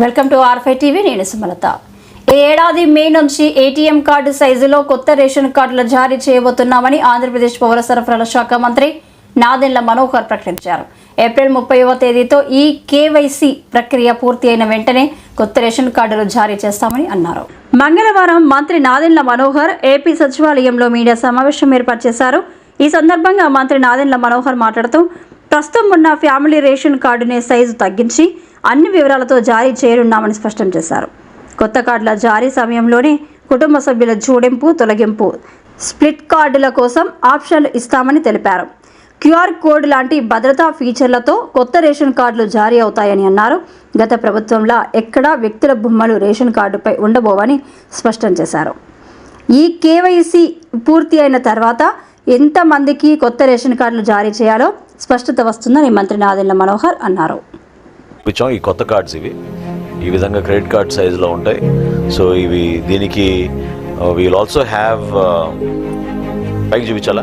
Welcome to R5 TV. నేను సుమలత. ఈ ఏడాది మే నుంచి ఏటీఎం కార్డు సైజులో కొత్త రేషన్ కార్డులు జారీ చేయబోతున్నామని ఆంధ్రప్రదేశ్ పౌర సరఫరాల శాఖ మంత్రి నాదెండ్ల మనోహర్ ప్రకటించారు. ఏప్రిల్ 30వ తేదీతో ఈ కేవైసీ ప్రక్రియ పూర్తి అయిన వెంటనే కొత్త రేషన్ కార్డులు జారీ చేస్తామని అన్నారు. మంగళవారం మంత్రి నాదెండ్ల మనోహర్ ఏపీ సచివాలయంలో మీడియా సమావేశం ఏర్పాటు చేశారు. ఈ సందర్భంగా మంత్రి నాదెండ్ల మనోహర్ మాట్లాడుతూ ప్రస్తుతం ఉన్న ఫ్యామిలీ రేషన్ కార్డునే సైజు తగ్గించి అన్ని వివరాలతో జారీ చేయనున్నామని స్పష్టం చేశారు. కొత్త కార్డుల జారీ సమయంలోనే కుటుంబ సభ్యుల జోడింపు, తొలగింపు, స్ప్లిట్ కార్డుల కోసం ఆప్షన్లు ఇస్తామని తెలిపారు. క్యూఆర్ కోడ్ లాంటి భద్రతా ఫీచర్లతో కొత్త రేషన్ కార్డులు జారీ అవుతాయని అన్నారు. గత ప్రభుత్వంలో ఎక్కడా వ్యక్తుల బొమ్మలు రేషన్ కార్డుపై ఉండబోవని స్పష్టం చేశారు. ఈ కేవైసీ పూర్తి అయిన తర్వాత ఎంతమందికి కొత్త రేషన్ కార్డులు జారీ చేయాలో స్పష్టత వస్తుందని మంత్రి నాదెండ్ల మనోహర్ అన్నారు. ఈ కొత్త కార్డ్స్ ఇవి ఈ విధంగా క్రెడిట్ కార్డ్ సైజులో ఉంటాయి. సో ఇవి దీనికి విల్ ఆల్సో హ్యావ్ పైకి చూపించాలా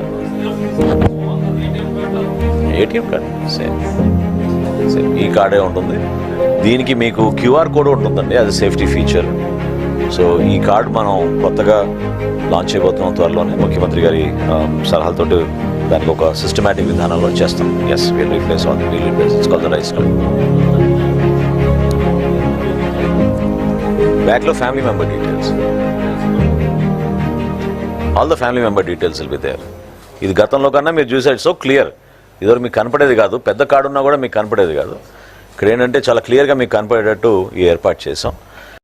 ఏటీఎం కార్డ్ సేమ్ ఈ కార్డే ఉంటుంది. దీనికి మీకు క్యూఆర్ కోడ్ ఉంటుందండి, అది సేఫ్టీ ఫీచర్. సో ఈ కార్డ్ మనం కొత్తగా లాంచ్ చేయబోతున్నాం త్వరలోనే. ముఖ్యమంత్రి గారి సలహాలతో దానికి ఒక సిస్టమేటిక్ విధానంలో చేస్తాం. As we'll replace on we'll replace it's called the rice card. బ్యాక్లో family member details, all the family member details will be there. ఇది గతంలో కన్నా మీరు చూసారు సో క్లియర్. ఇదివరకు మీకు కనపడేది కాదు, పెద్ద కార్డు ఉన్నా కూడా మీకు కనపడేది కాదు. ఇక్కడ ఏంటంటే చాలా క్లియర్గా మీకు కనపడేటట్టు ఈ ఏర్పాటు చేసాం.